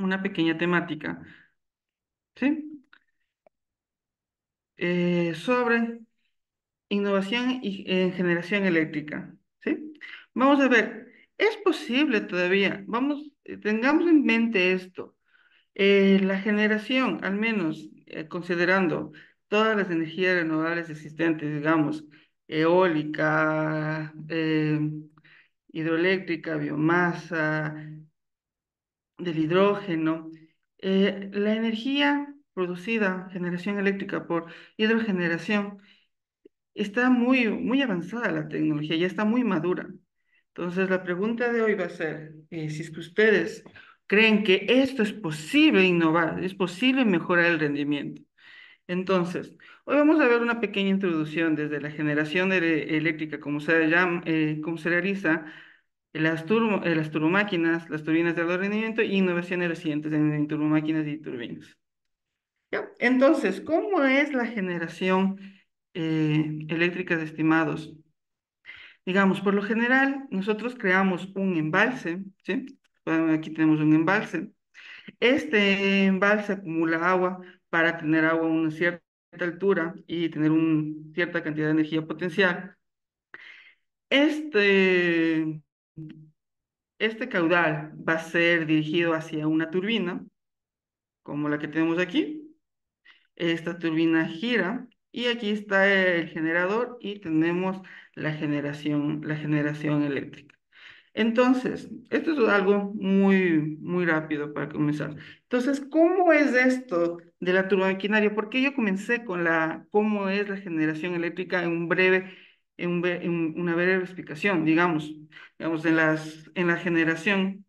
una pequeña temática, ¿sí? Sobre innovación en generación eléctrica, ¿sí? Vamos a ver, ¿es posible todavía? Tengamos en mente esto. La generación, al menos considerando todas las energías renovables existentes, digamos, eólica, hidroeléctrica, biomasa, del hidrógeno, la energía producida, generación eléctrica por hidrogeneración, está muy avanzada la tecnología, ya está muy madura. Entonces, la pregunta de hoy va a ser, si es que ustedes creen que esto es posible innovar, es posible mejorar el rendimiento. Entonces, hoy vamos a ver una pequeña introducción desde la generación eléctrica, cómo se realiza, las turbomáquinas, las turbinas de alto rendimiento y innovaciones recientes en turbomáquinas y turbinas. ¿Ya? Entonces, ¿cómo es la generación eléctrica de estimados? Digamos, por lo general, nosotros creamos un embalse, ¿sí? Bueno, aquí tenemos un embalse. Este embalse acumula agua para tener agua a una cierta altura y tener una cierta cantidad de energía potencial. Este, este caudal va a ser dirigido hacia una turbina, como la que tenemos aquí. Esta turbina gira y aquí está el generador y tenemos la generación eléctrica. Entonces, esto es algo muy rápido para comenzar. Entonces, ¿cómo es esto de la turbomaquinaria? Porque yo comencé con cómo es la generación eléctrica en una breve explicación, digamos, en la generación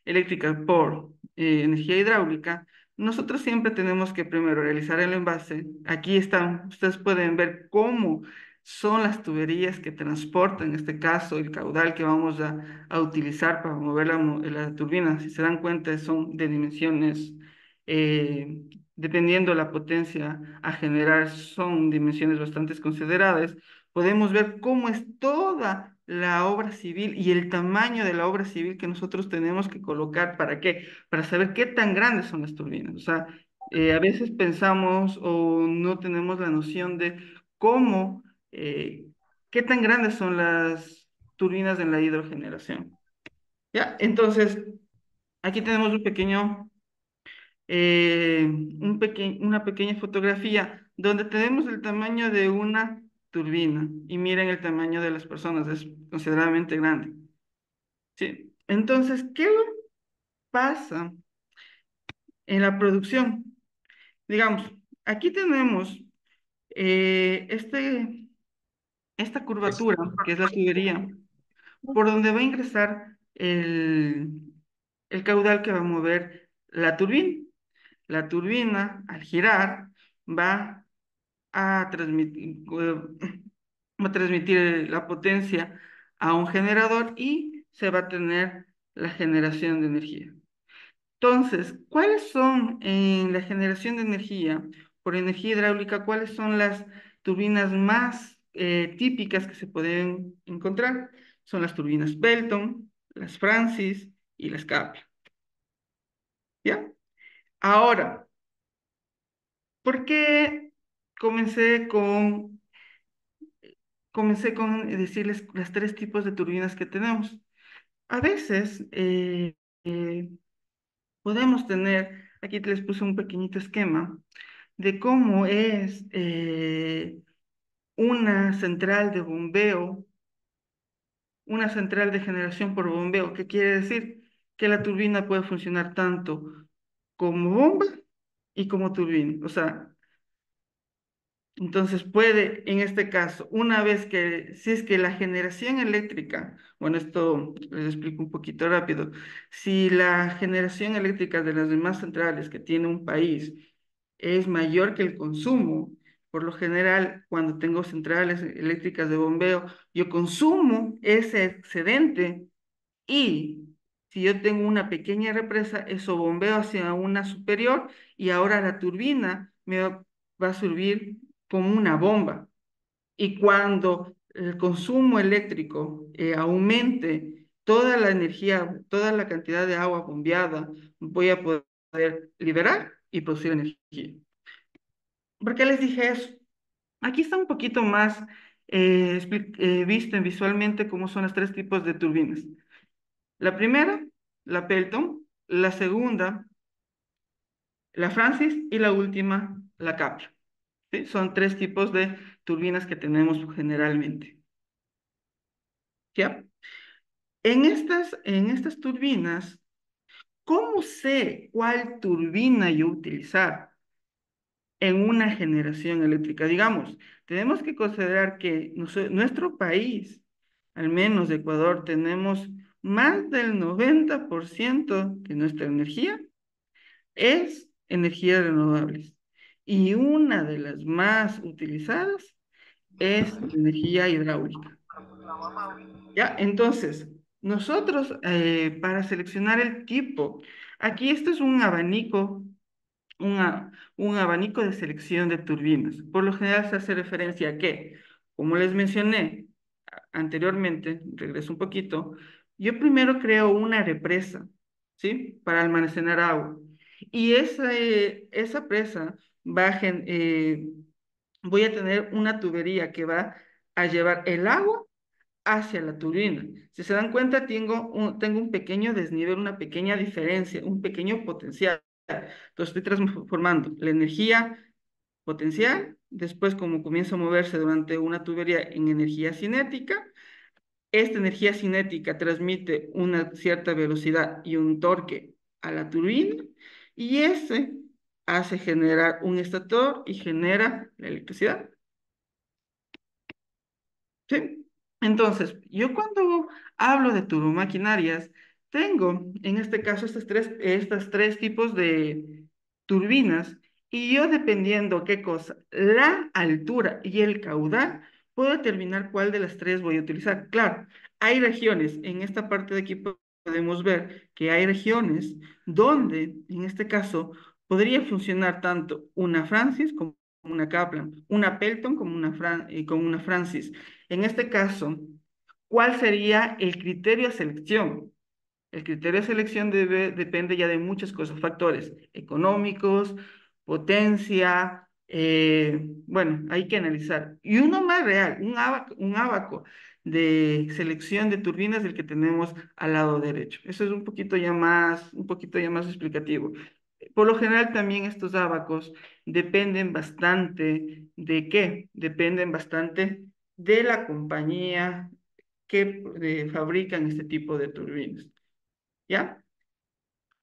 eléctrica por energía hidráulica, nosotros siempre tenemos que primero realizar el envase. Aquí están, ustedes pueden ver cómo son las tuberías que transportan, en este caso, el caudal que vamos a utilizar para mover la turbina. Si se dan cuenta, son de dimensiones, eh, dependiendo la potencia a generar, son dimensiones bastante consideradas. Podemos ver cómo es toda la obra civil y el tamaño de la obra civil que nosotros tenemos que colocar. ¿Para qué? Para saber qué tan grandes son las turbinas. O sea, a veces pensamos o no tenemos la noción de cómo, qué tan grandes son las turbinas en la hidrogeneración. ¿Ya? Entonces, aquí tenemos una pequeña fotografía donde tenemos el tamaño de una turbina y miren el tamaño de las personas, es considerablemente grande. Sí. Entonces, ¿qué pasa en la producción? Digamos, aquí tenemos eh, este, esta curvatura, que es la tubería, por donde va a ingresar el caudal que va a mover la turbina. La turbina, al girar, va va a transmitir la potencia a un generador y se va a tener la generación de energía. Entonces, ¿cuáles son en la generación de energía por energía hidráulica? ¿Cuáles son las turbinas más típicas que se pueden encontrar? Son las turbinas Pelton, las Francis y las Kaplan. ¿Ya? Ahora, ¿por qué comencé con, comencé con decirles las tres tipos de turbinas que tenemos? A veces eh, podemos tener, aquí les puse un pequeñito esquema de cómo es una central de bombeo, una central de generación por bombeo. ¿Qué quiere decir? Que la turbina puede funcionar tanto como bomba y como turbina. O sea, entonces puede, en este caso, si es que la generación eléctrica, bueno, esto les explico un poquito rápido, si la generación eléctrica de las demás centrales que tiene un país es mayor que el consumo, por lo general, cuando tengo centrales eléctricas de bombeo, yo consumo ese excedente y si yo tengo una pequeña represa, eso bombeo hacia una superior y ahora la turbina va a servir como una bomba. Y cuando el consumo eléctrico aumente toda la energía, toda la cantidad de agua bombeada, voy a poder liberar y producir energía. ¿Por qué les dije eso? Aquí está un poquito más visto visualmente cómo son los tres tipos de turbinas. La primera, la Pelton, la segunda, la Francis y la última, la Capra. ¿Sí? Son tres tipos de turbinas que tenemos generalmente. ¿Ya? En estas turbinas, ¿cómo sé cuál turbina yo utilizar en una generación eléctrica? Digamos, tenemos que considerar que nuestro país, al menos Ecuador, tenemos más del 90% de nuestra energía es energías renovables. Y una de las más utilizadas es la energía hidráulica. ¿Ya? Entonces, nosotros para seleccionar el tipo, aquí esto es un abanico, un abanico de selección de turbinas. Por lo general se hace referencia a que, como les mencioné anteriormente, regreso un poquito, yo primero creo una represa, ¿sí? Para almacenar agua. Y esa presa voy a tener una tubería que va a llevar el agua hacia la turbina. Si se dan cuenta, tengo un pequeño desnivel, una pequeña diferencia, un pequeño potencial. Entonces estoy transformando la energía potencial, después como comienza a moverse durante una tubería en energía cinética, esta energía cinética transmite una cierta velocidad y un torque a la turbina y ese hace generar un estator y genera la electricidad. Sí. Entonces, yo cuando hablo de turbomaquinarias, tengo en este caso estas tres tipos de turbinas y yo dependiendo qué cosa, la altura y el caudal, puedo determinar cuál de las tres voy a utilizar. Claro, hay regiones, en esta parte de aquí podemos ver que hay regiones donde, en este caso, podría funcionar tanto una Francis como una Kaplan, una Pelton como una Francis. En este caso, ¿cuál sería el criterio de selección? El criterio de selección depende ya de muchas cosas, factores económicos, potencia, bueno, hay que analizar. Y uno más real, un abaco de selección de turbinas del que tenemos al lado derecho. Eso es un poquito ya más explicativo. Por lo general también estos abacos dependen bastante ¿de qué? Dependen bastante de la compañía que fabrican este tipo de turbinas. ¿Ya?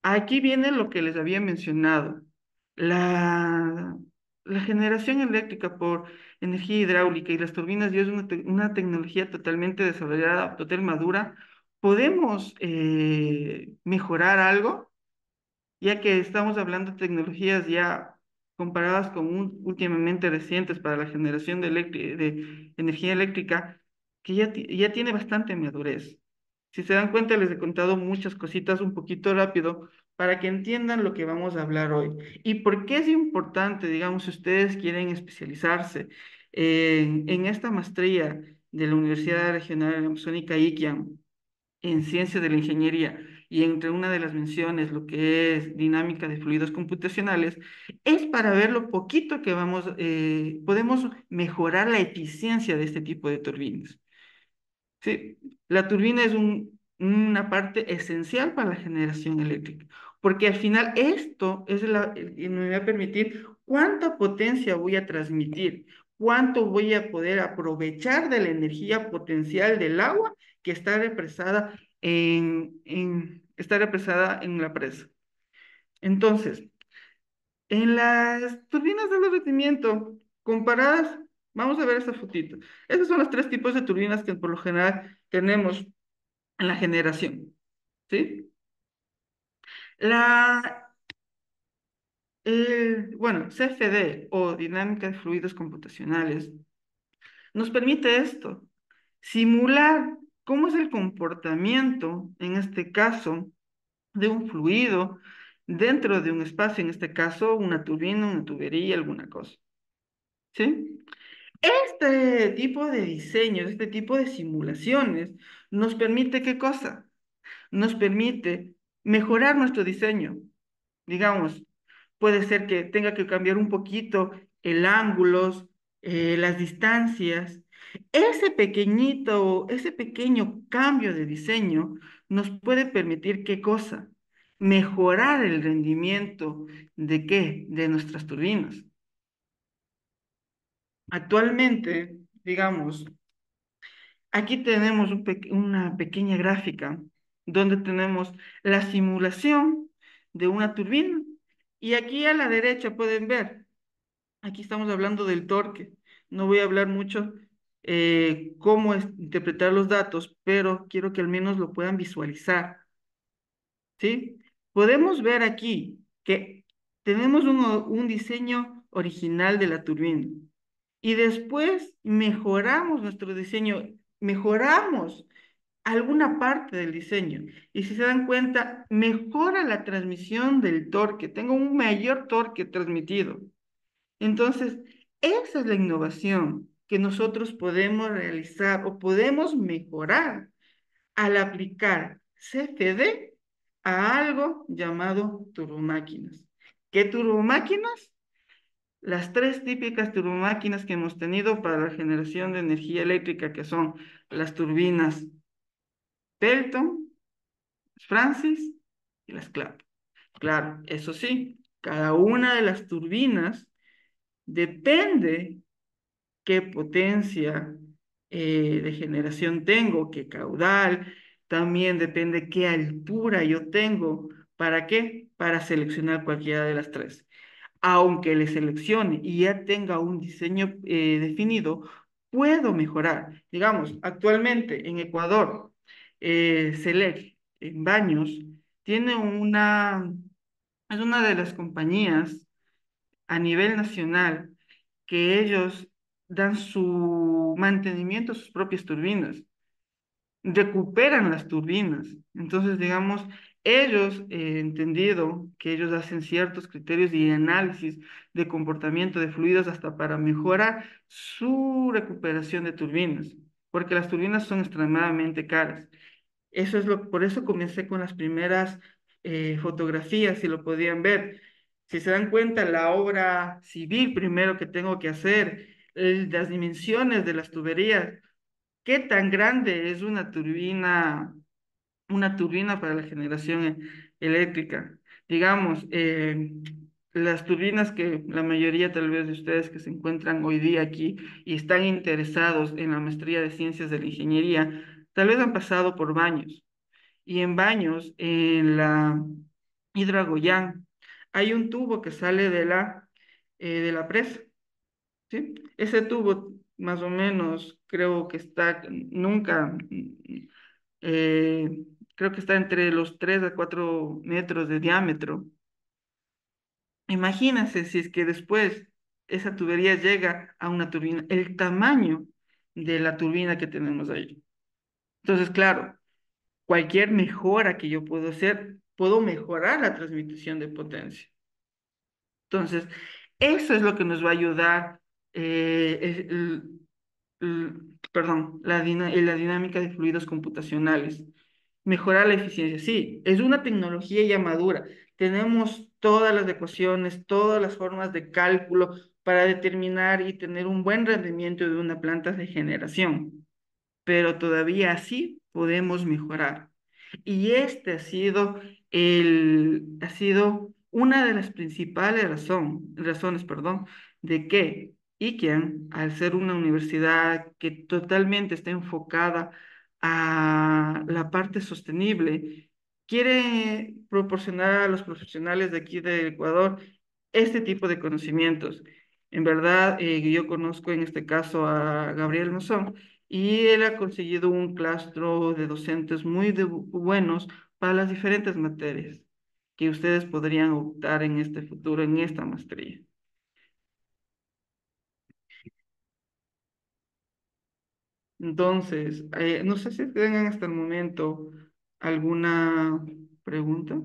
Aquí viene lo que les había mencionado. La, la generación eléctrica por energía hidráulica y las turbinas ya es una tecnología totalmente desarrollada, total madura. ¿Podemos mejorar algo? Ya que estamos hablando de tecnologías ya comparadas con últimamente recientes para la generación de energía eléctrica, que ya tiene bastante madurez. Si se dan cuenta, les he contado muchas cositas un poquito rápido para que entiendan lo que vamos a hablar hoy. ¿Y por qué es importante, digamos, si ustedes quieren especializarse en esta maestría de la Universidad Regional Amazónica ICAM en ciencias de la ingeniería y entre una de las menciones, lo que es dinámica de fluidos computacionales, es para ver lo poquito que podemos mejorar la eficiencia de este tipo de turbinas. Sí, la turbina es una parte esencial para la generación eléctrica, porque al final esto me va a permitir cuánta potencia voy a transmitir, cuánto voy a poder aprovechar de la energía potencial del agua que está represada en la presa. Entonces, en las turbinas de alto rendimiento comparadas, vamos a ver esta fotito. Estos son los tres tipos de turbinas que por lo general tenemos en la generación, ¿sí? La, bueno, CFD o dinámica de fluidos computacionales nos permite esto, simular cómo es el comportamiento, en este caso, de un fluido dentro de un espacio, en este caso, una turbina, una tubería, alguna cosa, ¿sí? Este tipo de diseños, este tipo de simulaciones, nos permite ¿qué cosa? nos permite mejorar nuestro diseño. Digamos, puede ser que tenga que cambiar un poquito el ángulos, las distancias. Ese pequeño cambio de diseño nos puede permitir, ¿qué cosa? Mejorar el rendimiento de qué? De nuestras turbinas. Actualmente, digamos, aquí tenemos una pequeña gráfica donde tenemos la simulación de una turbina y aquí a la derecha pueden ver, aquí estamos hablando del torque. No voy a hablar mucho cómo interpretar los datos, pero quiero que al menos lo puedan visualizar, ¿sí? Podemos ver aquí que tenemos un diseño original de la turbina y después mejoramos nuestro diseño, mejoramos alguna parte del diseño. Y si se dan cuenta, mejora la transmisión del torque. Tengo un mayor torque transmitido. Entonces, esa es la innovación que nosotros podemos realizar o podemos mejorar al aplicar CFD a algo llamado turbomáquinas. ¿Qué turbomáquinas? Las tres típicas turbomáquinas que hemos tenido para la generación de energía eléctrica, que son las turbinas Pelton, Francis y las Clap. Claro, eso sí, cada una de las turbinas depende qué potencia de generación tengo, qué caudal, también depende qué altura yo tengo. ¿Para qué? Para seleccionar cualquiera de las tres. Aunque le seleccione y ya tenga un diseño definido, puedo mejorar. Digamos, actualmente en Ecuador, Select en Baños tiene es una de las compañías a nivel nacional que ellos dan su mantenimiento a sus propias turbinas, recuperan las turbinas. Entonces, digamos, ellos, entendido que ellos hacen ciertos criterios y análisis de comportamiento de fluidos hasta para mejorar su recuperación de turbinas, porque las turbinas son extremadamente caras. Por eso comencé con las primeras fotografías, si lo podían ver. Si se dan cuenta, la obra civil primero que tengo que hacer, las dimensiones de las tuberías, qué tan grande es una turbina para la generación eléctrica. Digamos, las turbinas que la mayoría tal vez de ustedes que se encuentran hoy día aquí y están interesados en la maestría de ciencias de la ingeniería, tal vez han pasado por baños y en Baños, en la Hidrogoyán, hay un tubo que sale de la presa, ¿sí? Ese tubo, más o menos, creo que está, nunca, creo que está entre los 3 a 4 metros de diámetro. Imagínense si es que después esa tubería llega a una turbina, el tamaño de la turbina que tenemos ahí. Entonces, claro, cualquier mejora que yo puedo hacer, puedo mejorar la transmisión de potencia. Entonces, eso es lo que nos va a ayudar, perdón, la dinámica de fluidos computacionales. Mejorar la eficiencia. Sí, es una tecnología ya madura. Tenemos todas las ecuaciones, todas las formas de cálculo para determinar y tener un buen rendimiento de una planta de generación, pero todavía así podemos mejorar. Y este ha sido una de las principales razones, perdón, de que IKEAN, al ser una universidad que totalmente está enfocada a la parte sostenible, quiere proporcionar a los profesionales de aquí de Ecuador este tipo de conocimientos. En verdad, yo conozco en este caso a Gabriel Mozón y él ha conseguido un claustro de docentes muy buenos para las diferentes materias que ustedes podrían optar en este futuro, en esta maestría. Entonces, no sé si tengan hasta el momento alguna pregunta.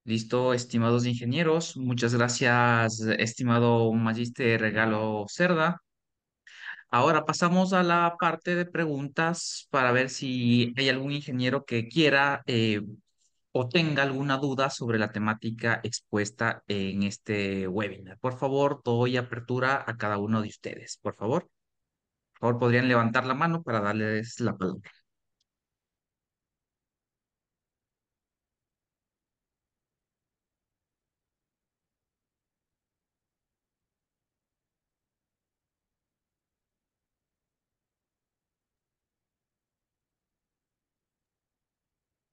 Listo, estimados ingenieros. Muchas gracias, estimado Magíster Regalo Cerda. Ahora pasamos a la parte de preguntas para ver si hay algún ingeniero que quiera o tenga alguna duda sobre la temática expuesta en este webinar. Por favor, doy apertura a cada uno de ustedes. Por favor, podrían levantar la mano para darles la palabra.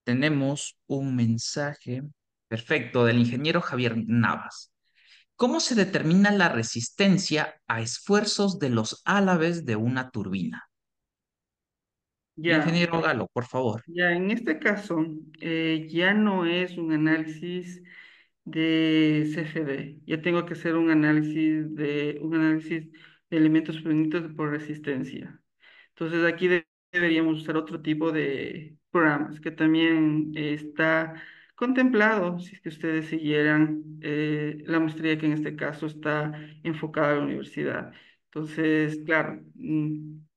Tenemos un mensaje perfecto del ingeniero Javier Navas. ¿Cómo se determina la resistencia a esfuerzos de los álabes de una turbina? Ya, Ingeniero Galo, por favor. ya en este caso, ya no es un análisis de CFD. Ya tengo que hacer un análisis de elementos finitos por resistencia. Entonces aquí deberíamos usar otro tipo de programas que también está contemplado si es que ustedes siguieran la maestría que en este caso está enfocada a la universidad. Entonces, claro, en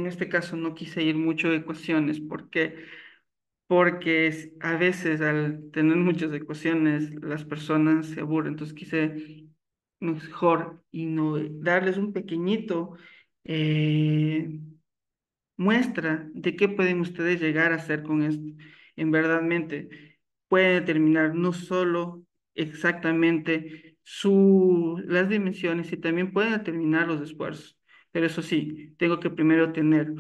este caso no quise ir mucho de ecuaciones porque a veces al tener muchas ecuaciones las personas se aburren, entonces quise mejor y no darles un pequeñito eh, muestra de qué pueden ustedes llegar a hacer con esto. En verdadmente puede determinar no solo exactamente las dimensiones, y también pueden determinar los esfuerzos. Pero eso sí, tengo que primero tener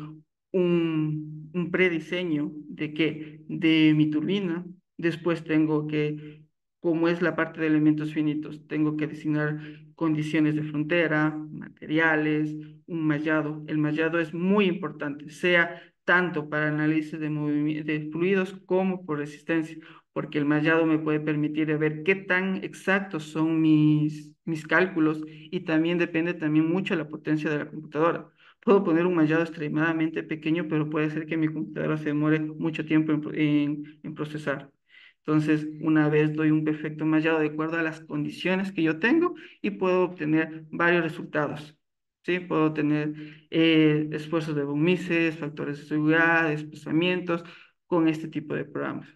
un prediseño de qué, de mi turbina. Después tengo que, como es la parte de elementos finitos, tengo que designar condiciones de frontera, materiales, un mallado. El mallado es muy importante, sea tanto para análisis de fluidos como por resistencia, porque el mallado me puede permitir ver qué tan exactos son mis cálculos, y también depende también mucho de la potencia de la computadora. Puedo poner un mallado extremadamente pequeño, pero puede ser que mi computadora se demore mucho tiempo en procesar. Entonces, una vez doy un perfecto mallado de acuerdo a las condiciones que yo tengo y puedo obtener varios resultados. ¿Sí? Puedo tener esfuerzos de von Mises, factores de seguridad, desplazamientos con este tipo de programas.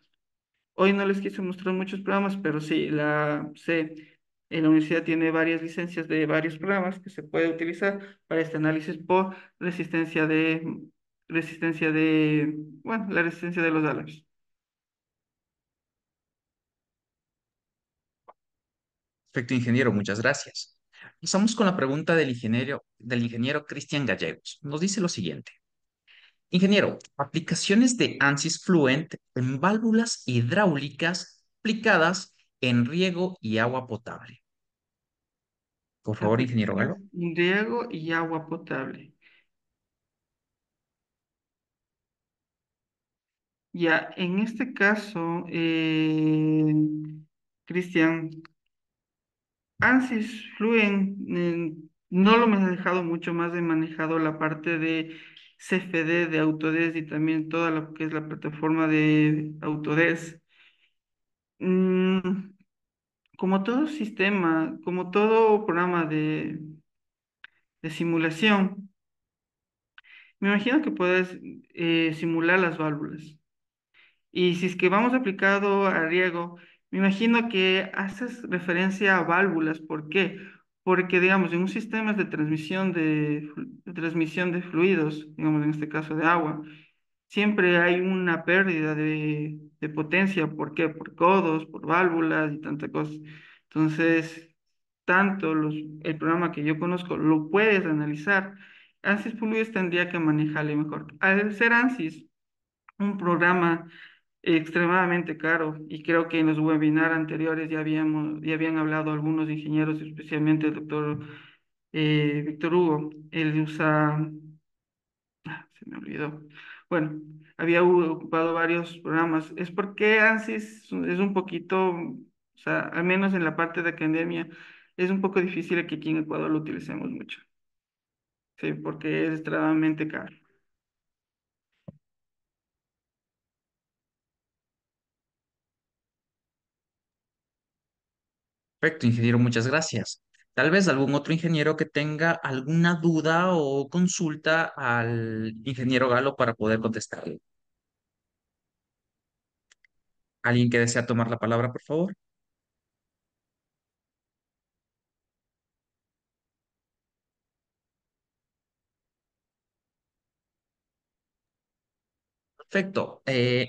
Hoy no les quise mostrar muchos programas, pero sí, en la universidad tiene varias licencias de varios programas que se puede utilizar para este análisis por bueno, la resistencia de los álabes. Perfecto, ingeniero, muchas gracias. Pasamos con la pregunta del ingeniero Cristian Gallegos. Nos dice lo siguiente. Ingeniero, aplicaciones de ANSYS Fluent en válvulas hidráulicas aplicadas en riego y agua potable. Por favor, ingeniero Aplicaciones Galo. en riego y agua potable. Ya, en este caso, Cristian, ANSYS Fluent, no lo he manejado mucho, más he manejado la parte de CFD de Autodesk y también toda lo que es la plataforma de Autodesk. Mm, como todo sistema, como todo programa de simulación, me imagino que puedes simular las válvulas. Y si es que vamos aplicado a riego, me imagino que haces referencia a válvulas. ¿Por qué? Porque, digamos, en un sistema de transmisión de fluidos, digamos, en este caso de agua, siempre hay una pérdida de potencia. ¿Por qué? Por codos, por válvulas y tantas cosas. Entonces, el programa que yo conozco lo puedes analizar. ANSYS Fluidos tendría que manejarle mejor. Al ser ANSYS un programa extremadamente caro, y creo que en los webinars anteriores ya habían hablado algunos ingenieros, especialmente el doctor Víctor Hugo. Él usa, se me olvidó. Bueno, había ocupado varios programas. Es porque ANSYS es un poquito, o sea, al menos en la parte de academia, es un poco difícil que aquí en Ecuador lo utilicemos mucho. Sí, porque es extremadamente caro. Perfecto, ingeniero, muchas gracias. Tal vez algún otro ingeniero que tenga alguna duda o consulta al ingeniero Galo para poder contestarle. ¿Alguien que desea tomar la palabra, por favor? Perfecto.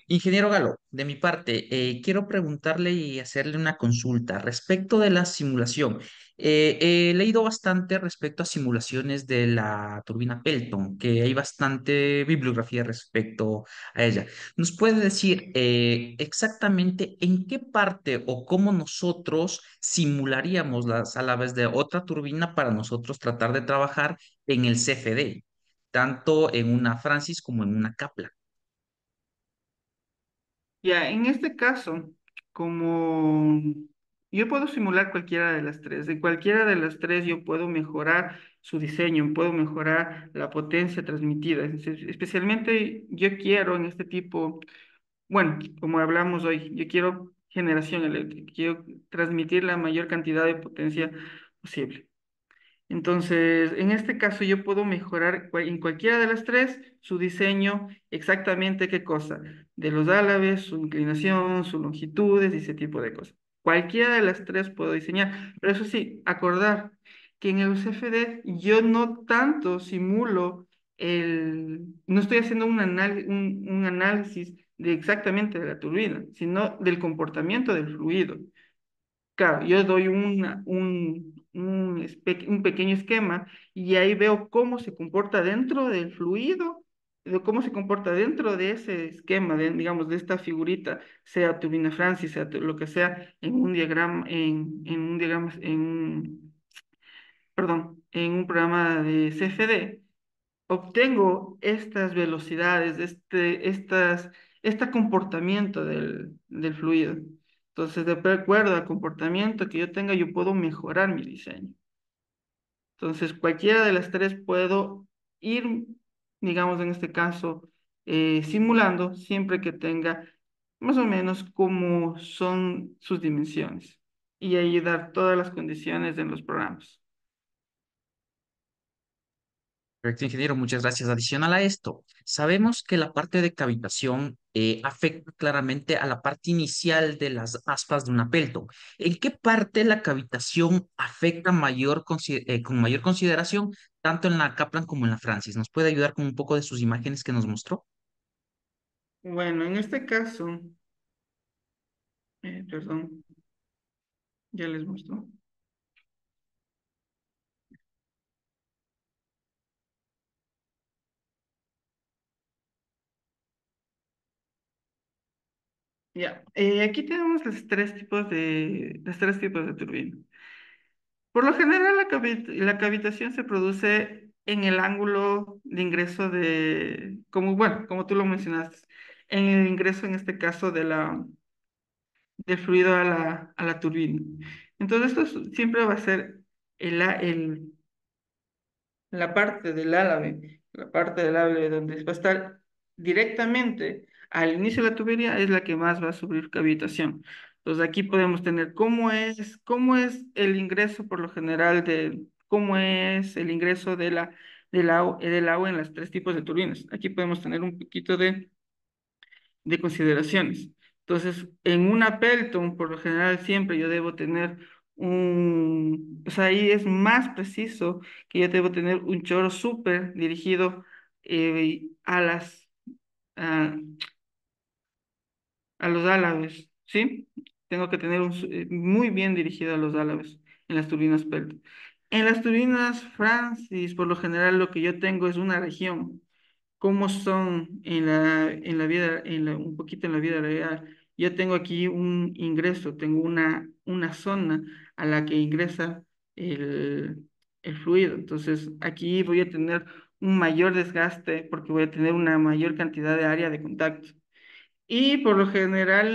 Ingeniero Galo, de mi parte, quiero preguntarle y hacerle una consulta respecto de la simulación. He leído bastante respecto a simulaciones de la turbina Pelton, que hay bastante bibliografía respecto a ella. ¿Nos puede decir exactamente en qué parte o cómo nosotros simularíamos las alaves de otra turbina para nosotros tratar de trabajar en el CFD, tanto en una Francis como en una Kaplan? Ya, en este caso, como yo puedo simular cualquiera de las tres, de cualquiera de las tres yo puedo mejorar su diseño, puedo mejorar la potencia transmitida. Especialmente yo quiero en este tipo, bueno, como hablamos hoy, yo quiero generación eléctrica, quiero transmitir la mayor cantidad de potencia posible. Entonces, en este caso yo puedo mejorar en cualquiera de las tres su diseño, exactamente qué cosa, de los álabes, su inclinación, sus longitudes y ese tipo de cosas. Cualquiera de las tres puedo diseñar, pero eso sí, acordar que en el CFD yo no tanto simulo no estoy haciendo un análisis de exactamente de la turbina, sino del comportamiento del fluido. Claro, yo doy un pequeño esquema y ahí veo cómo se comporta dentro del fluido, de cómo se comporta dentro de ese esquema, digamos, de esta figurita, sea turbina Francis, sea lo que sea, en un diagrama, en un diagrama, perdón, en un programa de CFD obtengo estas velocidades, este comportamiento del fluido. Entonces, de acuerdo al comportamiento que yo tenga, yo puedo mejorar mi diseño. Entonces, cualquiera de las tres puedo ir, digamos, en este caso, simulando siempre que tenga más o menos cómo son sus dimensiones y ahí dar todas las condiciones en los programas. Perfecto, ingeniero, muchas gracias. Adicional a esto, sabemos que la parte de cavitación afecta claramente a la parte inicial de las aspas de una Pelton. ¿En qué parte la cavitación afecta con mayor consideración, tanto en la Kaplan como en la Francis? ¿Nos puede ayudar con un poco de sus imágenes que nos mostró? Bueno, en este caso, perdón, ya les mostró. Ya, aquí tenemos los tres tipos de turbina. Por lo general, la cavitación se produce en el ángulo de ingreso como, bueno, como tú lo mencionaste, en el ingreso, en este caso, del fluido a la turbina. Entonces, siempre va a ser el la parte del árabe donde va a estar directamente al inicio de la tubería es la que más va a sufrir cavitación. Entonces aquí podemos tener cómo es el ingreso por lo general cómo es el ingreso del agua en los tres tipos de turbinas. Aquí podemos tener un poquito de consideraciones. Entonces, en una Pelton, por lo general, siempre yo debo tener o sea, ahí es más preciso que yo debo tener un chorro súper dirigido a, a los álabes, ¿sí? Tengo que tener muy bien dirigido a los álabes en las turbinas Pelton. En las turbinas Francis, por lo general, lo que yo tengo es una región cómo son en la vida, un poquito en la vida real. Yo tengo aquí un ingreso, tengo una zona a la que ingresa el fluido. Entonces, aquí voy a tener un mayor desgaste porque voy a tener una mayor cantidad de área de contacto. Y por lo general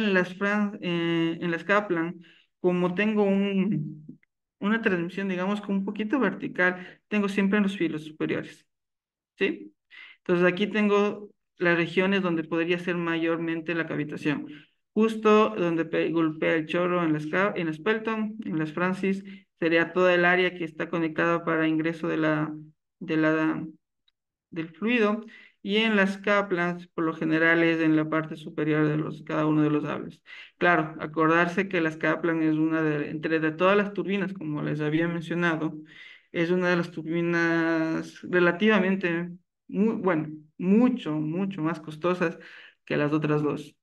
en las Kaplan, como tengo una transmisión, digamos, con un poquito vertical, tengo siempre en los filos superiores. ¿Sí? Entonces aquí tengo las regiones donde podría ser mayormente la cavitación. justo donde golpea el chorro en en la Spelton, en las Francis, sería toda el área que está conectada para ingreso de la, del fluido, y en las Kaplans, por lo general, es en la parte superior de cada uno de los hables. Claro, acordarse que las Kaplan es entre de todas las turbinas, como les había mencionado, es una de las turbinas relativamente, bueno, mucho más costosas que las otras dos.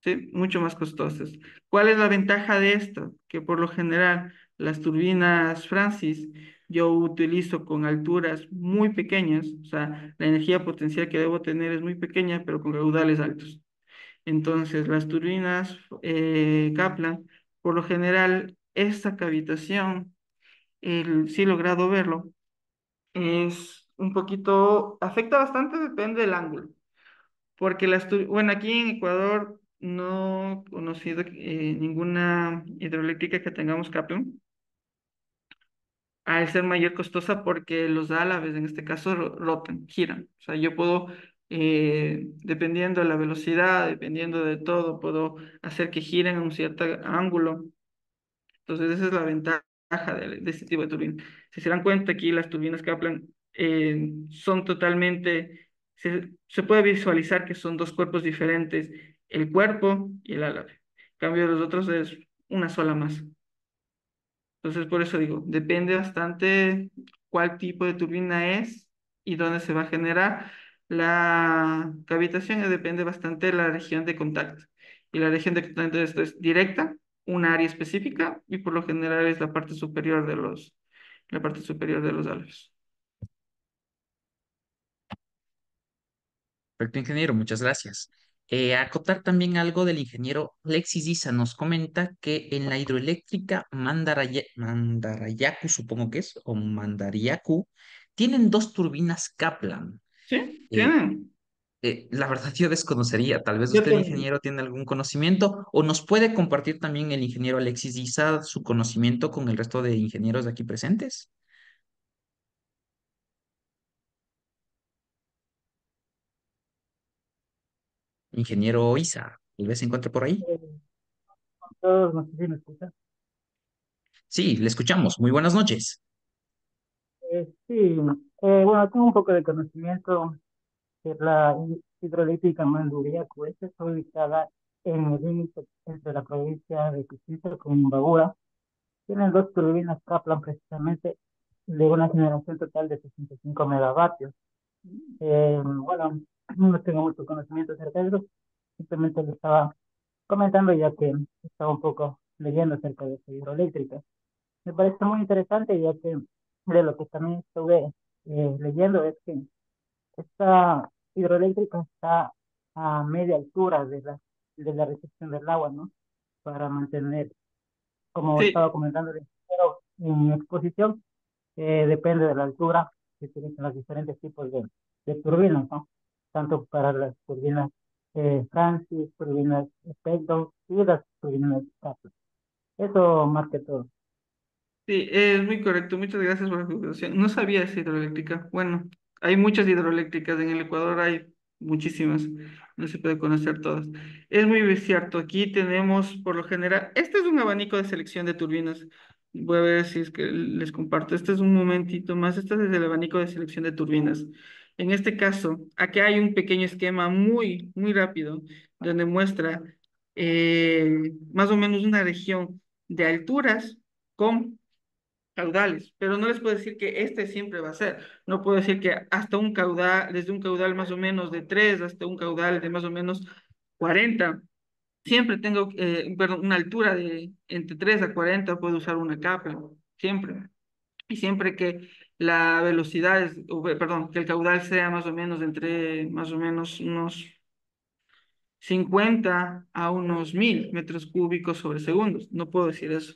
Sí, mucho más costosas. ¿Cuál es la ventaja de esto? Que por lo general las turbinas Francis yo utilizo con alturas muy pequeñas, o sea, la energía potencial que debo tener es muy pequeña, pero con caudales altos. Entonces, las turbinas Kaplan, por lo general, esta cavitación, sí he logrado verlo, es un poquito, afecta bastante, depende del ángulo. Porque bueno, aquí en Ecuador no he conocido ninguna hidroeléctrica que tengamos Kaplan, al ser mayor costosa porque los álabes en este caso rotan, giran. O sea, yo puedo, dependiendo de la velocidad, dependiendo de todo, puedo hacer que giren a un cierto ángulo. Entonces, esa es la ventaja de este tipo de turbina. Si se dan cuenta, aquí las turbinas Kaplan son totalmente, se puede visualizar que son dos cuerpos diferentes, el cuerpo y el álabe. En cambio, los otros es una sola masa. Entonces, por eso digo, depende bastante cuál tipo de turbina es y dónde se va a generar. La cavitación depende bastante de la región de contacto. Y la región de contacto es directa, un área específica, y por lo general es la parte superior de los álabes. Perfecto, ingeniero, muchas gracias. Acotar también algo del ingeniero Alexis Isa nos comenta que en la hidroeléctrica Mandarayacu, supongo que es, o Mandariacu, tienen dos turbinas Kaplan. ¿Sí? Eh, ¿Tienen? la verdad yo desconocería, tal vez Yo usted, tengo. ingeniero, tiene algún conocimiento o nos puede compartir también el ingeniero Alexis Isa su conocimiento con el resto de ingenieros de aquí presentes. Ingeniero Isa, tal vez se encuentre por ahí. Eh, Todos, no sé si me escuchan. Sí, le escuchamos. Muy buenas noches. Sí, bueno, tengo un poco de conocimiento que la hidroeléctrica Manduriacu, esta está ubicada en el límite entre la provincia de Pichincha con Imbabura. Tienen dos turbinas Kaplan precisamente de una generación total de 65 megavatios. Bueno, no tengo mucho conocimiento acerca de eso, simplemente le estaba comentando ya que estaba un poco leyendo acerca de esta hidroeléctrica. Me parece muy interesante, ya que de lo que también estuve leyendo es que esta hidroeléctrica está a media altura de la recepción del agua, ¿no? Para mantener, como estaba Sí, comentando, pero en exposición, depende de la altura que utilizan los diferentes tipos de turbinas, ¿no? Tanto para las turbinas Francis, turbinas Spectrum y las turbinas Kaplan. Eso más que todo. sí, es muy correcto. Muchas gracias por la aclaración. No sabía esa hidroeléctrica. Bueno, hay muchas hidroeléctricas en el Ecuador, hay muchísimas. No se puede conocer todas. Es muy cierto. Aquí tenemos, por lo general, este es un abanico de selección de turbinas. Voy a ver si es que les comparto. Este es un momentito más. Este es el abanico de selección de turbinas. En este caso, aquí hay un pequeño esquema muy rápido donde muestra más o menos una región de alturas con caudales, pero no les puedo decir que este siempre va a ser. No puedo decir que hasta un caudal, desde un caudal más o menos de 3 hasta un caudal de más o menos 40. Siempre tengo, perdón, una altura de entre 3 a 40 puedo usar una capa, siempre. Y siempre que la velocidad es, perdón, que el caudal sea más o menos entre más o menos unos 50 a unos 1000 metros cúbicos sobre segundos. No puedo decir eso.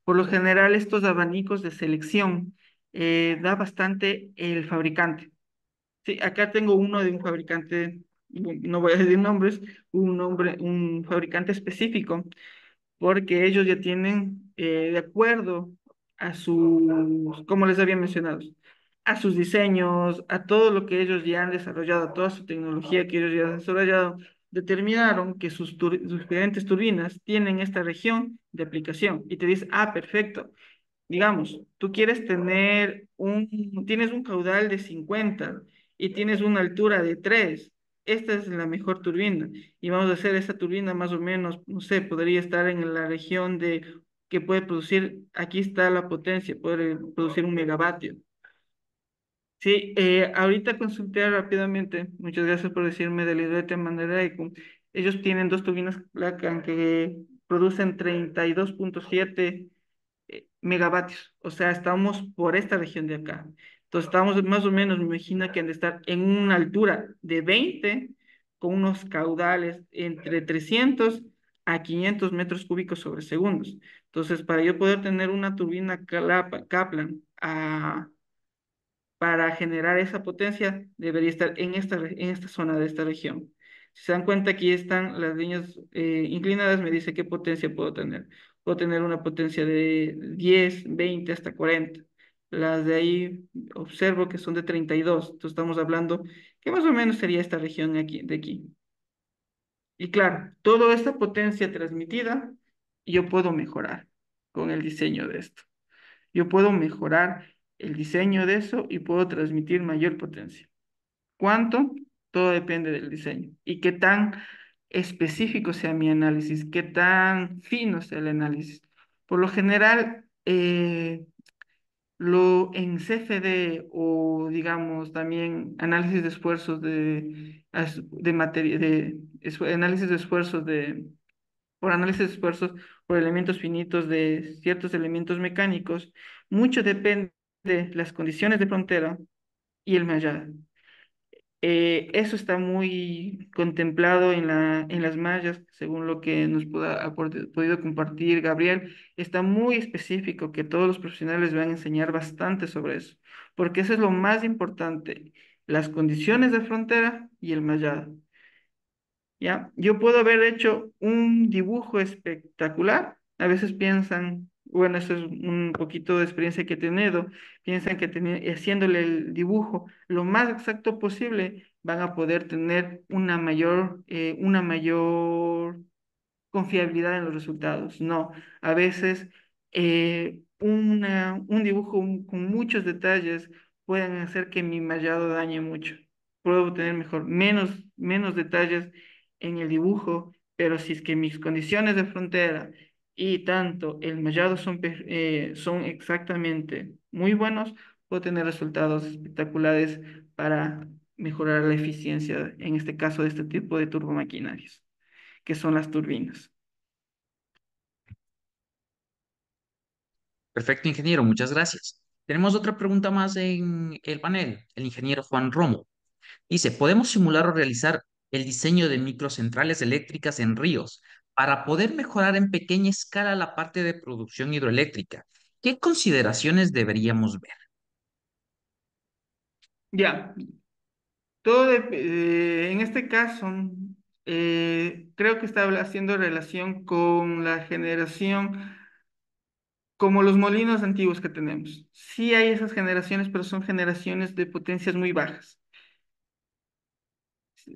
Por lo general, estos abanicos de selección da bastante el fabricante. Sí, acá tengo uno de un fabricante, no voy a decir nombres, un fabricante específico, porque ellos ya tienen, de acuerdo a sus, como les había mencionado, a sus diseños, a todo lo que ellos ya han desarrollado, a toda su tecnología que ellos ya han desarrollado, determinaron que sus diferentes turbinas tienen esta región de aplicación y te dice, ah, perfecto. Digamos, tú quieres tienes un caudal de 50 y tienes una altura de 3. Esta es la mejor turbina. Y vamos a hacer esta turbina más o menos, no sé, podría estar en la región de que puede producir, aquí está la potencia, puede producir 1 megavatio. Sí, ahorita consulté rápidamente, muchas gracias por decirme del hidroete Mandareiku. Ellos tienen dos turbinas Lacan que producen 32,7 megavatios, o sea, estamos por esta región de acá. Entonces, estamos más o menos, me imagino que han de estar en una altura de 20, con unos caudales entre 300 a 500 metros cúbicos sobre segundos. Entonces, para yo poder tener una turbina Kaplan para generar esa potencia, debería estar en esta zona de esta región. Si se dan cuenta, aquí están las líneas inclinadas, me dice qué potencia puedo tener. Puedo tener una potencia de 10, 20, hasta 40. Las de ahí observo que son de 32. Entonces estamos hablando que más o menos sería esta región aquí, de aquí. Y claro, toda esta potencia transmitida, yo puedo mejorar con el diseño de esto. Yo puedo mejorar el diseño de eso y puedo transmitir mayor potencia. ¿Cuánto? Todo depende del diseño y qué tan específico sea mi análisis, qué tan fino sea el análisis. Por lo general, en CFD o digamos también análisis de esfuerzos de materia, análisis de esfuerzos por análisis de esfuerzos por elementos finitos de ciertos elementos mecánicos, mucho depende de las condiciones de frontera y el mallado. Eso está muy contemplado en las mallas, según lo que nos ha podido compartir Gabriel. Está muy específico que todos los profesionales van a enseñar bastante sobre eso, porque eso es lo más importante, las condiciones de frontera y el mallado. ¿Ya? Yo puedo haber hecho un dibujo espectacular. A veces piensan, bueno, eso es un poquito de experiencia que he tenido, piensan que haciéndole el dibujo lo más exacto posible, van a poder tener una mayor confiabilidad en los resultados. No, a veces un dibujo con muchos detalles pueden hacer que mi mallado dañe mucho. Puedo tener menos detalles en el dibujo, pero si es que mis condiciones de frontera y tanto el mallado son exactamente muy buenos, puedo tener resultados espectaculares para mejorar la eficiencia, en este caso, de este tipo de turbomaquinarias que son las turbinas. Perfecto, ingeniero, muchas gracias. Tenemos otra pregunta más en el panel. El ingeniero Juan Romo dice, ¿podemos simular o realizar el diseño de microcentrales eléctricas en ríos para poder mejorar en pequeña escala la parte de producción hidroeléctrica? ¿Qué consideraciones deberíamos ver? Ya, en este caso, creo que está haciendo relación con la generación, como los molinos antiguos que tenemos. Sí hay esas generaciones, pero son generaciones de potencias muy bajas.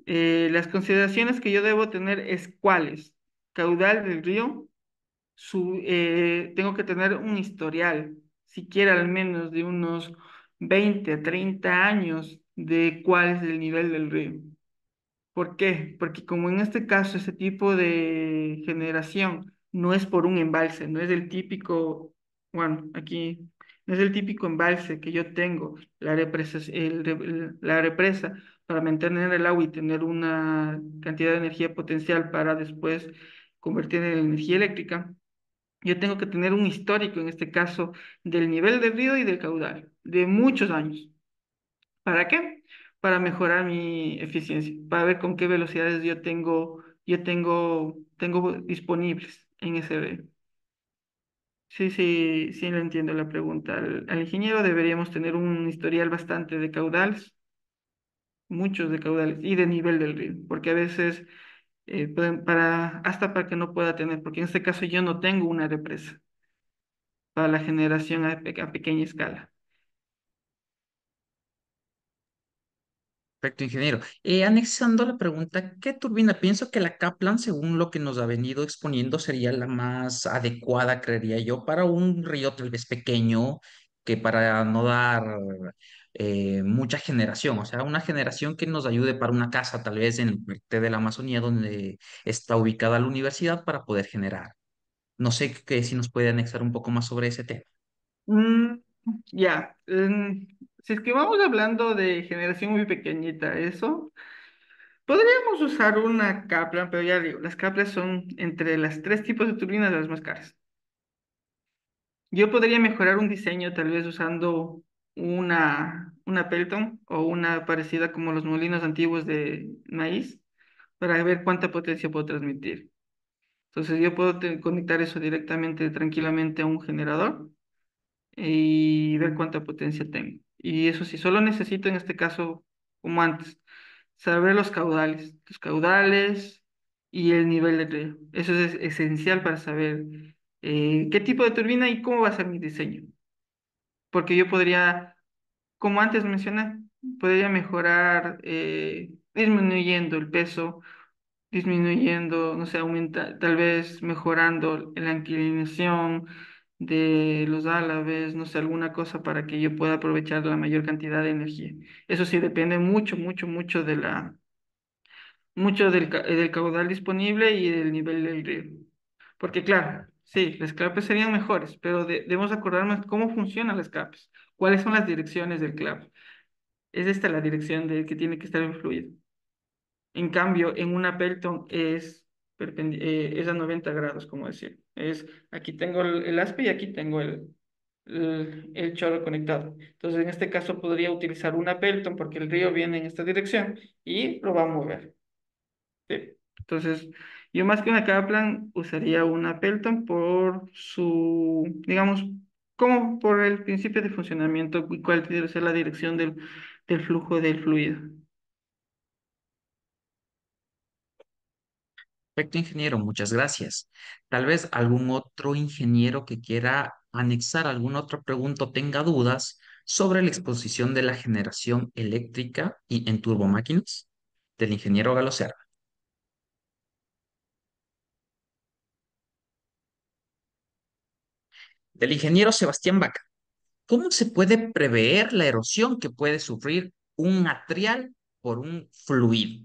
Las consideraciones que yo debo tener es cuáles. Caudal del río, tengo que tener un historial, siquiera al menos de unos 20 a 30 años de cuál es el nivel del río. ¿Por qué? Porque como en este caso ese tipo de generación no es por un embalse, no es el típico, bueno, aquí no es el típico embalse que yo tengo, la represa para mantener el agua y tener una cantidad de energía potencial para después convertir en energía eléctrica. Yo tengo que tener un histórico, en este caso, del nivel del río y del caudal, de muchos años. ¿Para qué? Para mejorar mi eficiencia, para ver con qué velocidades tengo disponibles en ese río. Sí, sí, sí, le entiendo la pregunta. Al ingeniero deberíamos tener un historial bastante de caudales, muchos de caudales y de nivel del río, porque a veces hasta para que no pueda tener, porque en este caso yo no tengo una represa para la generación a pequeña escala. Perfecto, ingeniero. Anexando la pregunta, ¿qué turbina? Pienso que la Kaplan, según lo que nos ha venido exponiendo, sería la más adecuada, creería yo, para un río tal vez pequeño, que para no dar mucha generación, o sea, una generación que nos ayude para una casa, tal vez en la parte de la Amazonía donde está ubicada la universidad para poder generar. No sé si nos puede anexar un poco más sobre ese tema. Mm, ya, si es que vamos hablando de generación muy pequeñita, eso, podríamos usar una Kaplan, pero ya digo, las Kaplan son entre las tres tipos de turbinas las más caras. Yo podría mejorar un diseño tal vez usando una Pelton o una parecida como los molinos antiguos de maíz para ver cuánta potencia puedo transmitir. Entonces yo puedo conectar eso directamente, tranquilamente a un generador y ver cuánta potencia tengo. Y eso sí, solo necesito en este caso, como antes, saber los caudales y el nivel de riego. Eso es esencial para saber qué tipo de turbina y cómo va a ser mi diseño. Porque yo podría, como antes mencioné, podría mejorar disminuyendo el peso, disminuyendo, no sé, aumenta, tal vez mejorando la inclinación de los álabes, no sé, alguna cosa para que yo pueda aprovechar la mayor cantidad de energía. Eso sí depende mucho, mucho, mucho del caudal disponible y del nivel del río. Porque claro, sí, las clapes serían mejores, pero debemos acordarnos cómo funcionan las clapes, cuáles son las direcciones del clap. Es esta la dirección de que tiene que estar el fluido. En cambio, en una Pelton es a 90 grados, como decir. Es, aquí tengo el aspe y aquí tengo el chorro conectado. Entonces, en este caso podría utilizar una Pelton porque el río viene en esta dirección y lo va a mover. ¿Sí? Entonces, yo más que una Kaplan usaría una Pelton por su, digamos, como por el principio de funcionamiento y cuál debe ser la dirección del flujo del fluido. Perfecto, ingeniero, muchas gracias. Tal vez algún otro ingeniero que quiera anexar alguna otra pregunta o tenga dudas sobre la exposición de la generación eléctrica y en turbomáquinas del ingeniero Galocer. Del ingeniero Sebastián Baca. ¿Cómo se puede prever la erosión que puede sufrir un material por un fluido?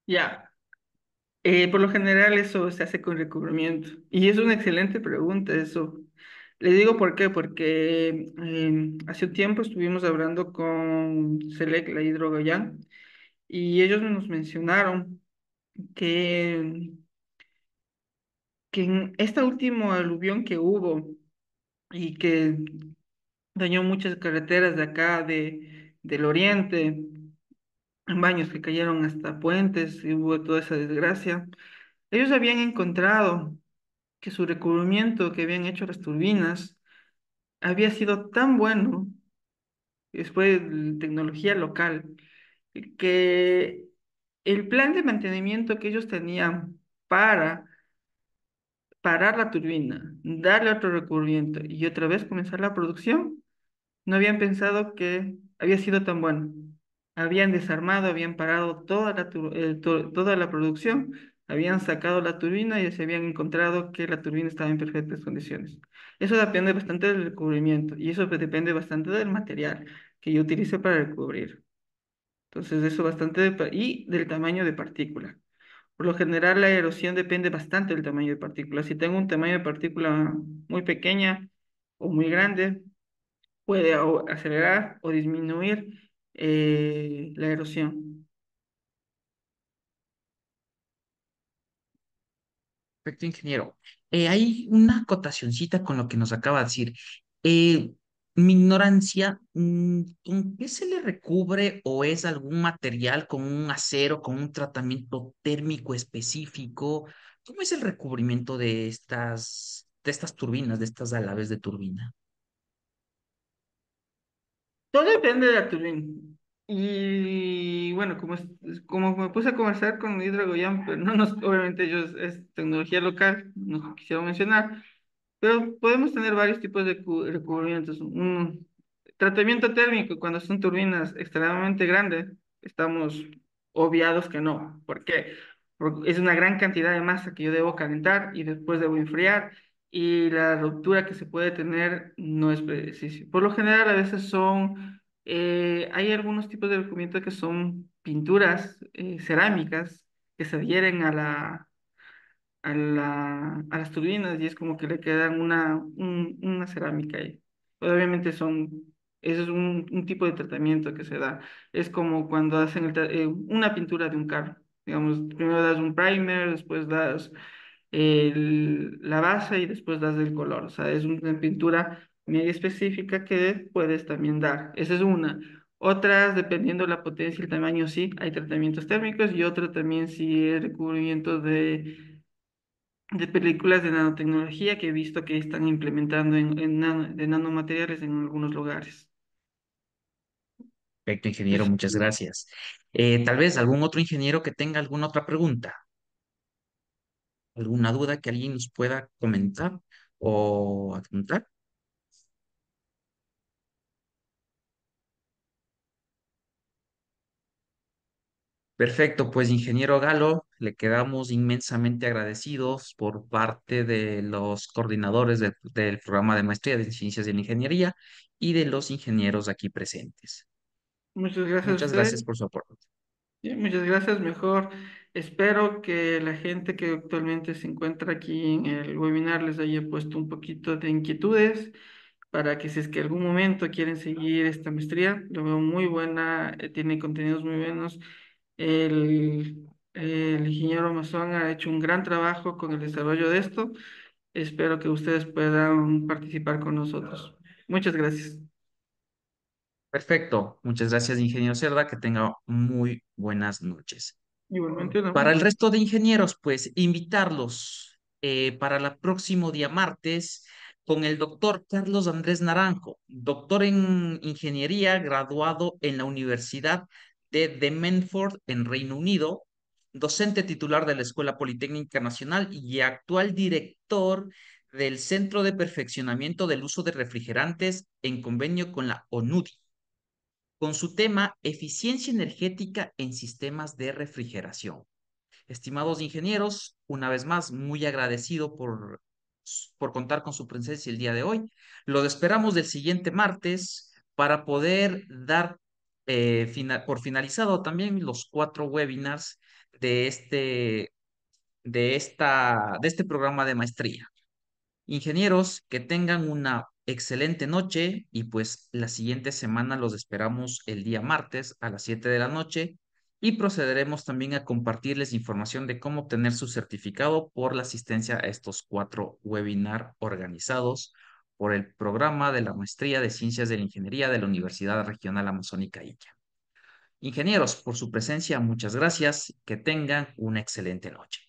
Ya. Por lo general eso se hace con recubrimiento. Y es una excelente pregunta eso. Le digo por qué, porque hace un tiempo estuvimos hablando con Select, la Hidrogoyan, y ellos nos mencionaron que, que en esta última aluvión que hubo y que dañó muchas carreteras de acá, del oriente, baños que cayeron hasta puentes y hubo toda esa desgracia, ellos habían encontrado que su recubrimiento que habían hecho las turbinas había sido tan bueno, después de tecnología local, que el plan de mantenimiento que ellos tenían para parar la turbina, darle otro recubrimiento y otra vez comenzar la producción, no habían pensado que había sido tan bueno. Habían desarmado, habían parado toda la producción, habían sacado la turbina y se habían encontrado que la turbina estaba en perfectas condiciones. Eso depende bastante del recubrimiento y eso depende bastante del material que yo utilice para recubrir. Entonces, eso bastante y del tamaño de partícula. Por lo general, la erosión depende bastante del tamaño de partícula. Si tengo un tamaño de partícula muy pequeña o muy grande, puede o acelerar o disminuir la erosión. Perfecto, ingeniero. Hay una acotacioncita con lo que nos acaba de decir. Eh, Mi ignorancia, ¿con qué se le recubre o es algún material con un acero, con un tratamiento térmico específico? ¿Cómo es el recubrimiento de estas turbinas, de estas alaves de turbina? Todo depende de la turbina. Y bueno, como me puse a conversar con Hidro Goyán, pero no nos, obviamente ellos es tecnología local, no quisieron mencionar, pero podemos tener varios tipos de recubrimientos. Tratamiento térmico, cuando son turbinas extremadamente grandes, estamos obviados que no. ¿Por qué? Porque es una gran cantidad de masa que yo debo calentar y después debo enfriar y la ruptura que se puede tener no es predecible. Por lo general, a veces hay algunos tipos de recubrimiento que son pinturas cerámicas que se adhieren a las turbinas y es como que le quedan una cerámica ahí. Pero obviamente eso es un tipo de tratamiento que se da. Es como cuando hacen una pintura de un carro. Digamos, primero das un primer, después das la base y después das el color. O sea, es una pintura media específica que puedes también dar. Esa es una. Otras, dependiendo de la potencia y el tamaño, sí, hay tratamientos térmicos y otro también sí es recubrimiento de películas de nanotecnología que he visto que están implementando de nanomateriales en algunos lugares. Perfecto, ingeniero, Es- muchas gracias. Tal vez algún otro ingeniero que tenga alguna otra pregunta, alguna duda que alguien nos pueda comentar o apuntar. Perfecto, pues ingeniero Galo, le quedamos inmensamente agradecidos por parte de los coordinadores del programa de maestría de Ciencias de la Ingeniería y de los ingenieros aquí presentes. Muchas gracias a Muchas ustedes. gracias por su aporte. Sí, muchas gracias. Mejor espero que la gente que actualmente se encuentra aquí en el webinar les haya puesto un poquito de inquietudes para que si es que algún momento quieren seguir esta maestría, lo veo muy buena, tiene contenidos muy buenos. El ingeniero Mazón ha hecho un gran trabajo con el desarrollo de esto. Espero que ustedes puedan participar con nosotros. Muchas gracias. Perfecto, muchas gracias, ingeniero Cerda, que tenga muy buenas noches. Igualmente, ¿no? Para el resto de ingenieros, pues invitarlos para el próximo día martes con el doctor Carlos Andrés Naranjo, doctor en ingeniería, graduado en la Universidad de Menford en Reino Unido, docente titular de la Escuela Politécnica Nacional y actual director del Centro de Perfeccionamiento del Uso de Refrigerantes en convenio con la ONUDI, con su tema Eficiencia energética en sistemas de refrigeración. Estimados ingenieros, una vez más, muy agradecido por contar con su presencia el día de hoy. Lo esperamos del siguiente martes para poder dar por finalizado también los 4 webinars de de este programa de maestría. Ingenieros, que tengan una excelente noche y pues la siguiente semana los esperamos el día martes a las 7 de la noche y procederemos también a compartirles información de cómo obtener su certificado por la asistencia a estos 4 webinars organizados por el programa de la Maestría de Ciencias de la Ingeniería de la Universidad Regional Amazónica Illa. Ingenieros, por su presencia, muchas gracias. Que tengan una excelente noche.